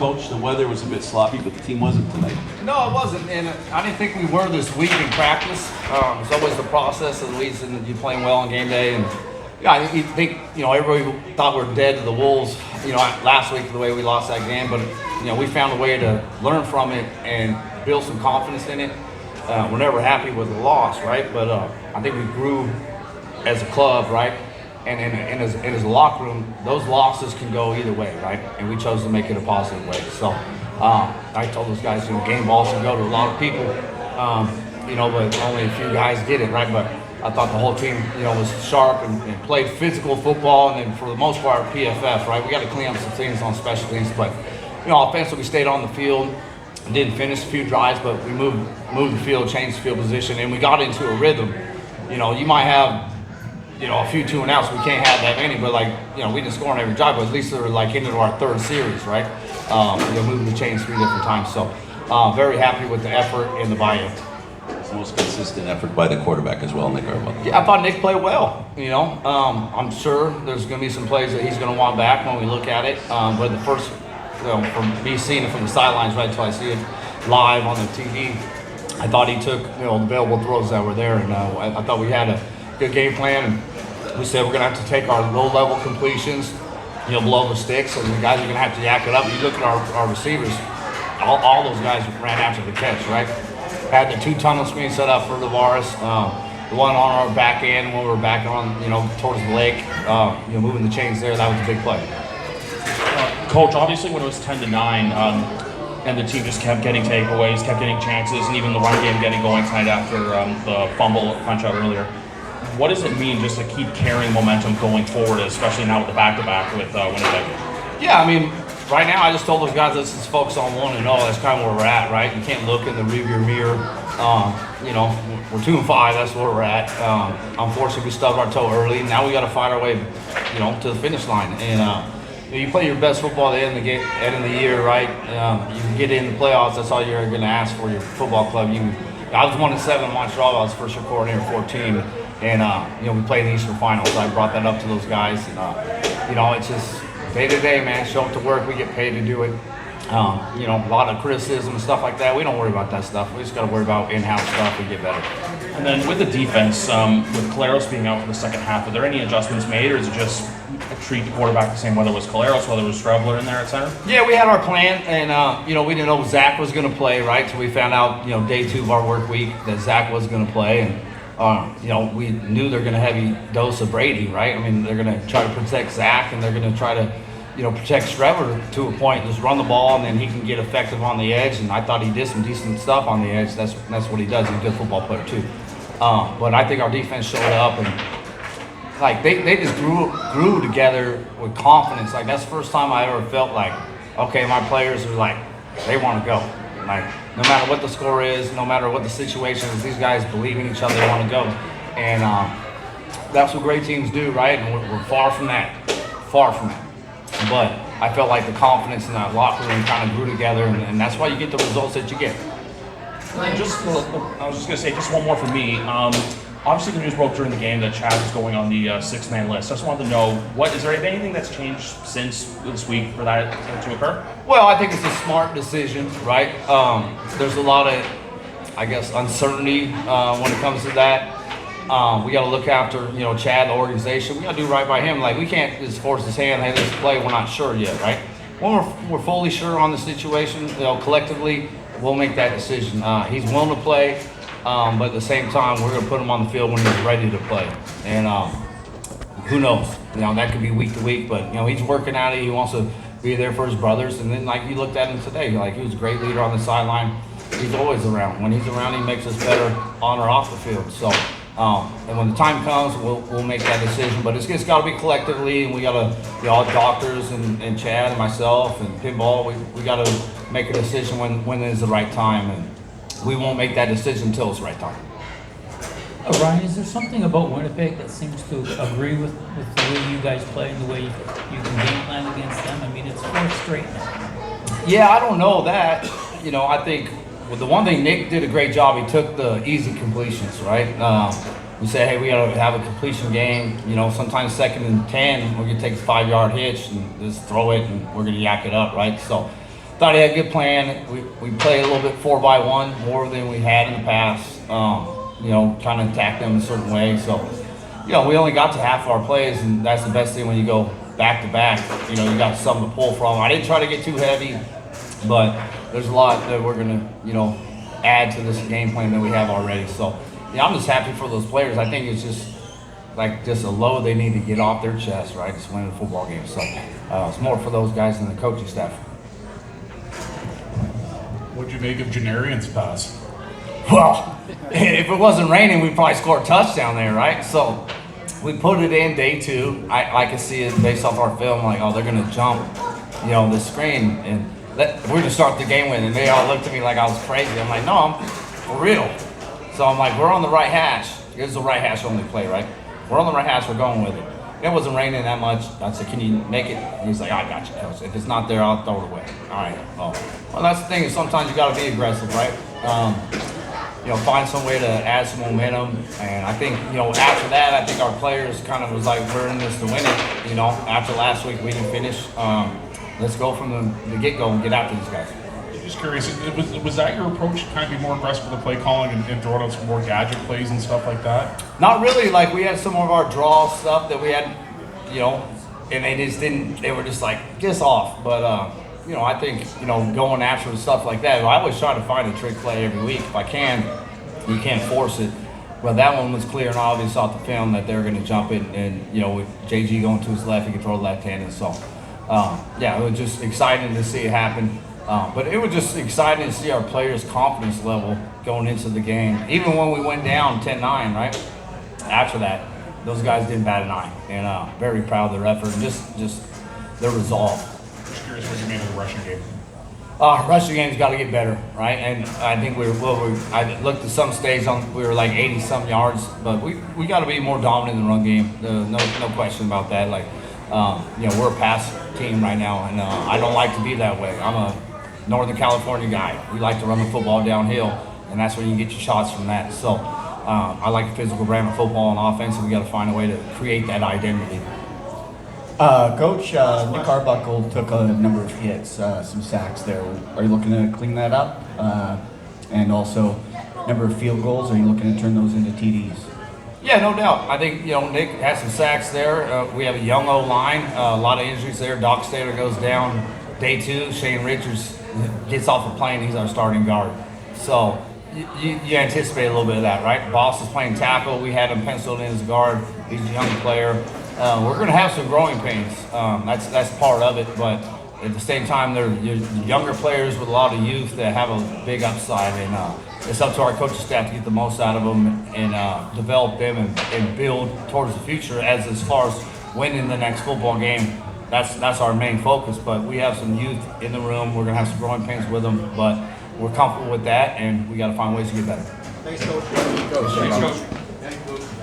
Coach, the weather was a bit sloppy, but the team wasn't tonight. No, it wasn't, and I didn't think we were this week in practice. It's always the process of the weeks and you playing well on game day, and I think everybody thought we were dead to the wolves. Last week the way we lost that game, but we found a way to learn from it and build some confidence in it. We're never happy with the loss, right? But I think we grew as a club, right? And as a locker room, those losses can go either way, right? And we chose to make it a positive way. So I told those guys, game balls can go to a lot of people, but only a few guys get it, right? But I thought the whole team, was sharp and played physical football, and then for the most part, PFF, right? We got to clean up some things on special teams, but offensively, we stayed on the field. Didn't finish a few drives, but we moved the field, changed the field position, and we got into a rhythm. You might have a few 2 and outs. We can't have that many, but we didn't score on every drive, but at least they're into our third series, right? Moving the chains 3 different times. So very happy with the effort and the buy-in. It's the most consistent effort by the quarterback as well, Nick Argonauts. Yeah, I thought Nick played well. I'm sure there's going to be some plays that he's going to want back when we look at it. But the first, from me seeing it from the sidelines right until I see it live on the TV, I thought he took the available throws that were there, and I thought we had a good game plan. And we said we're going to have to take our low-level completions, below the sticks, and the guys are going to have to yak it up. You look at our receivers, all those guys ran after the catch, right? Had the 2 tunnel screens set up for Tavares, the one on our back end when we were back on, towards the lake, moving the chains there. That was a big play. Coach, obviously when it was 10-9, and the team just kept getting takeaways, kept getting chances, and even the run game getting going tonight after the fumble punch out earlier. What does it mean just to keep carrying momentum going forward, especially now with the back-to-back with Winnipeg? Yeah, right now I just told those guys, let's just focus on 1-0. That's kind of where we're at, right? You can't look in the rearview mirror. We're 2-5. That's where we're at. Unfortunately, we stubbed our toe early. Now we got to find our way, to the finish line. And you play your best football at the end of the year, right? You can get in the playoffs. That's all you're going to ask for your football club. I was 1-7 in Montreal. I was first year coordinator 14, and we played in the Eastern Finals. So I brought that up to those guys, and it's just day to day, man. Show up to work. We get paid to do it. A lot of criticism and stuff like that. We don't worry about that stuff. We just got to worry about in-house stuff and get better. And then with the defense, with Collaros being out for the second half, are there any adjustments made, or is it just treat the quarterback the same whether it was Collaros, whether it was Strebler in there at center? Yeah, we had our plan, and we didn't know Zach was going to play, right? So we found out, day 2 of our work week that Zach was going to play, and we knew they're going to heavy dose of Brady, right? They're going to try to protect Zach, and they're going to try to protect Strebler to a point, just run the ball, and then he can get effective on the edge. And I thought he did some decent stuff on the edge. That's what he does. He's a good football player too. But I think our defense showed up, and they just grew together with confidence. That's the first time I ever felt like, okay, my players are they want to go. No matter what the score is, no matter what the situation is, these guys believe in each other. They want to go, and that's what great teams do, right? And we're far from that. But I felt like the confidence in that locker room kind of grew together, and that's why you get the results that you get. I was just going to say, just one more for me. Obviously, the news broke during the game that Chad is going on the 6-man list. I just wanted to know, is there anything that's changed since this week for that to occur? Well, I think it's a smart decision, right? There's a lot of, uncertainty when it comes to that. We got to look after, Chad, the organization. We got to do right by him. We can't just force his hand, hey, let's play. We're not sure yet, right? When we're fully sure on the situation, collectively, we'll make that decision. He's willing to play, but at the same time, we're going to put him on the field when he's ready to play. And who knows? That could be week to week, but, he's working at it. He wants to be there for his brothers. And then, you looked at him today, he was a great leader on the sideline. He's always around. When he's around, he makes us better on or off the field. So. And when the time comes, we'll make that decision. But it's got to be collectively, and we got to, all doctors and Chad and myself and Pinball, we got to make a decision when is the right time, and we won't make that decision until it's the right time. Ryan, is there something about Winnipeg that seems to agree with the way you guys play and the way you can game plan against them? It's 4 straight now. Yeah, I don't know that. I think the one thing Nick did a great job. He took the easy completions, right? We said, hey, we got to have a completion game. Sometimes 2nd and 10, we're going to take a 5-yard hitch and just throw it, and we're going to yak it up, right? So thought he had a good plan. We played a little bit 4-by-1 more than we had in the past. You know, trying to attack them a certain way. So, you know, we only got to half of our plays, and that's the best thing when you go back to back. You know, you got something to pull from. I didn't try to get too heavy, but there's a lot that we're gonna, you know, add to this game plan that we have already. So, yeah, I'm just happy for those players. I think it's just a load they need to get off their chest, right? Just winning a football game. So it's more for those guys than the coaching staff. What'd you make of Janarian's pass? Well, if it wasn't raining, we'd probably score a touchdown there, right? So we put it in day 2. I can see it based off our film, like, oh, they're going to jump, you know, the screen. And we're going to start the game with it. And they all looked at me like I was crazy. I'm like, no, I'm for real. So I'm like, we're on the right hash. This is the right hash only play, right? We're on the right hash. We're going with it. It wasn't raining that much. I said, can you make it? And he's like, I got you, coach. If it's not there, I'll throw it away. All right. Oh. Well, that's the thing is sometimes you got to be aggressive, right? You know, find some way to add some momentum. And I think, you know, after that, I think our players kind of was like, we're in this to win it. You know, after last week, we didn't finish. Let's go from the get-go and get after these guys. Just curious, was that your approach to kind of be more aggressive with the play calling and throwing out some more gadget plays and stuff like that? Not really. Like, we had some of our draw stuff that we had, you know, and they were just like, just off. But, you know, I think, you know, going after the stuff like that, I always try to find a trick play every week if I can. You can't force it. Well, that one was clear and obvious off the film that they were going to jump it. And, you know, with JG going to his left, he could throw left-handed. So, yeah, it was just exciting to see it happen. But it was just exciting to see our players' confidence level going into the game. Even when we went down 10-9, right? After that, those guys didn't bat an eye. And very proud of their effort and just their resolve. Just curious what you made of the rushing game. Rushing game's got to get better, right? And I think I looked at some stage we were like 80-some yards, but we got to be more dominant in the run game. No question about that. Like, you know, we're a pass team right now, and I don't like to be that way. I'm a Northern California guy. We like to run the football downhill, and that's where you get your shots from that. So I like the physical brand of football and offense, and we got to find a way to create that identity. Coach, Nick Arbuckle took a number of hits, some sacks there. Are you looking to clean that up? And also, number of field goals, are you looking to turn those into TDs? Yeah, no doubt. I think, you know, Nick has some sacks there. We have a young O-line, a lot of injuries there. Doc Stater goes down day 2. Shane Richards gets off the plane. He's our starting guard. So you anticipate a little bit of that, right? Boss is playing tackle. We had him penciled in as a guard. He's a young player. We're going to have some growing pains. That's part of it. But at the same time, they're younger players with a lot of youth that have a big upside. And it's up to our coaching staff to get the most out of them and develop them and build towards the future as far as winning the next football game. That's our main focus, but we have some youth in the room. We're going to have some growing pains with them, but we're comfortable with that, and we got to find ways to get better. Thanks, Coach. Thanks, Coach.